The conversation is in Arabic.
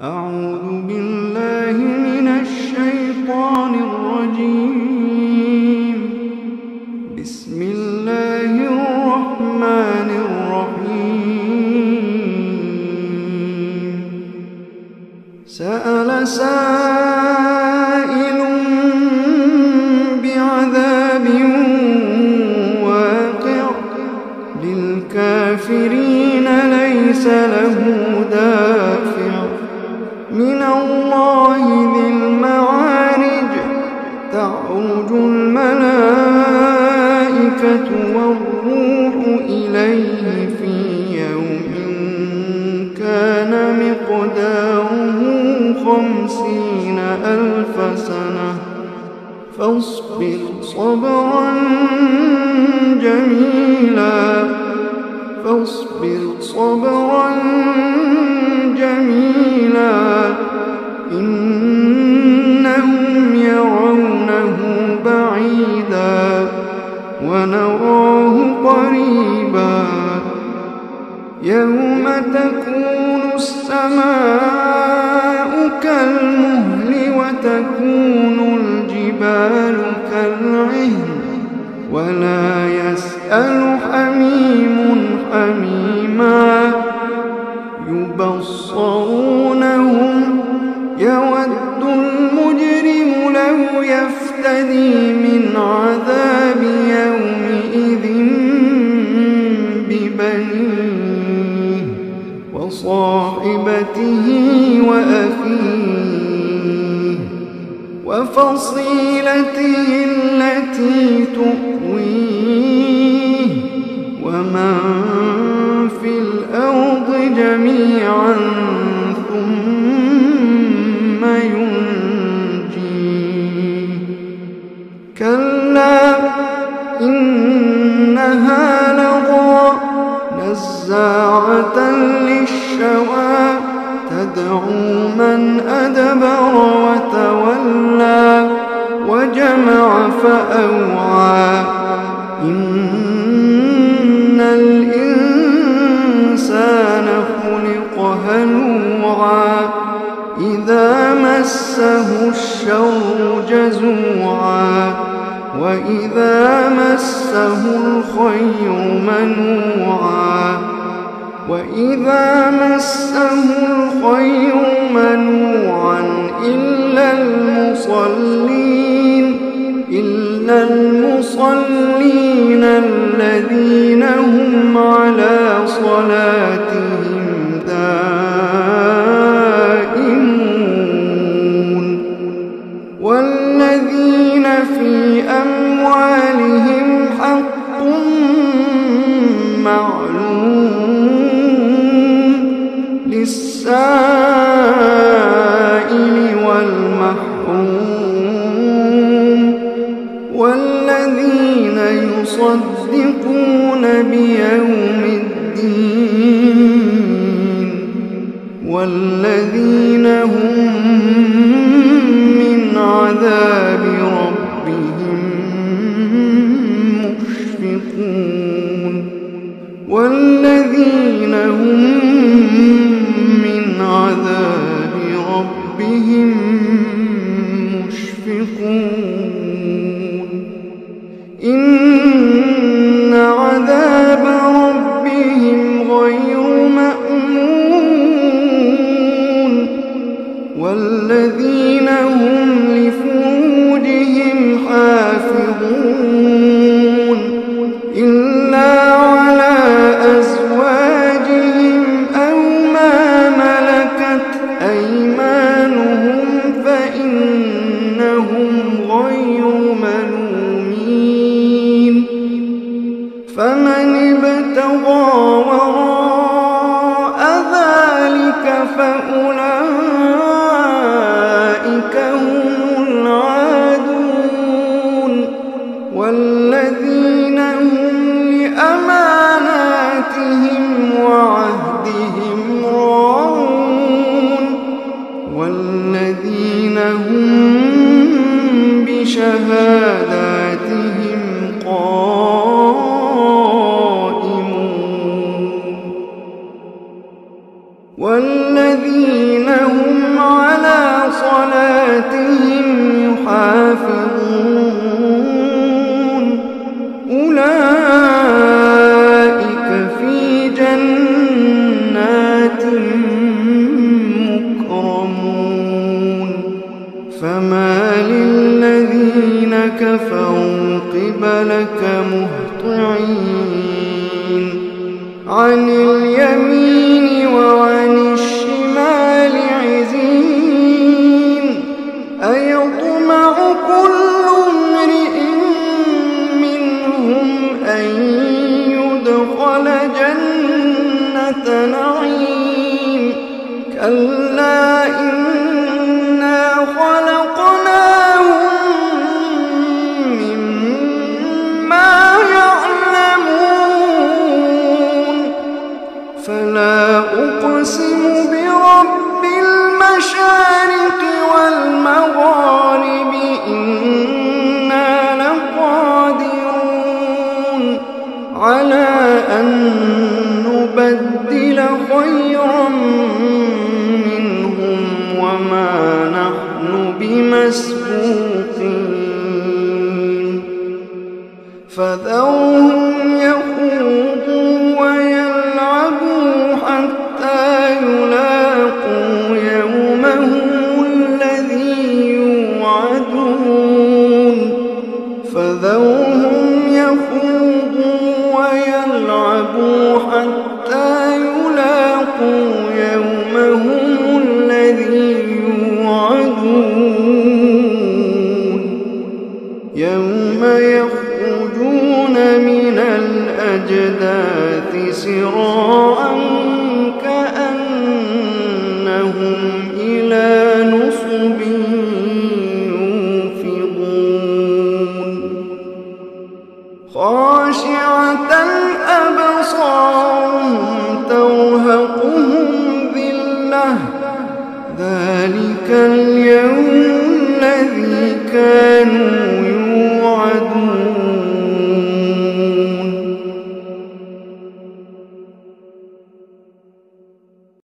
أعوذ بالله من الشيطان الرجيم. بسم الله الرحمن الرحيم. سأل سائل بعذاب واقع للكافرين ليس له دافع من الله ذي المعارج. تعرج الملائكة والروح إليه في يوم كان مقداره 50,000 سنة فاصبر صبرا جميلا إنهم يرونه بعيدا ونراه قريبا. يوم تكون السماء كالمهل وتكون الجبال كالعهن ولا يسأل حميم حميما. يبصرونهم يود المجرم لو يفتدي من عذاب يومئذ ببنيه وصاحبته وأخيه وفصيلته التي تؤويه ومن في الأرض جميعا ثم ينجيه. كلا إنها لظى نزاعة للشوى تدعو من أدبر وتولى وجمع فأوعى. إن الإنسان خلق هلوعا إذا مسه الشر جزوعا وإذا مسه الخير منوعا إلا المصلين الذين هم على صلاتهم دائمون. والذين في أموالهم حق معلوم للسائل والمحروم. والذين يصدقون بيوم الدين والذين هم من عذاب ربهم مشفقون. والذين هم من عذاب ربهم مشفقون. إن عذاب ربهم غير مأمون. والذين هم لفروجهم حافظون إلا على أزواجهم أو ما ملكت أيمانهم فإنهم غير ملومين. فمن ابتغى وراء ذلك فأولئك هم العادون. والذين هم لأماناتهم وعهدهم راعون. والذين هم بشهاداتهم قائمون. والذين هم على صلاتهم يحافظون أولئك في جنات مكرمون فما للذين كفروا قبلك مهطعين عن اليمين وعن الشمال عزين أيطمع كل امرئ منهم أن يدخل جنة نعيم كلا إنا خلقناهم مما يعلمون فلا أقسم برب المشارق والمغارب إنا لقادرون على أن نبدل خيرا منهم وما نحن بمسبوقين فذرهم يخوضوا ويلعبوا حتى يلاقوا يومهم الذي يوعدون فذرهم يخوضوا ويلعبوا حتى يلاقوا يومهم الذي يوعدون يوم يخرجون من الأجداث سراعا كأنهم إلى نصب يوفضون خاشعة أبصارهم ترهقهم ذلة ذلك اليوم الذي كانوا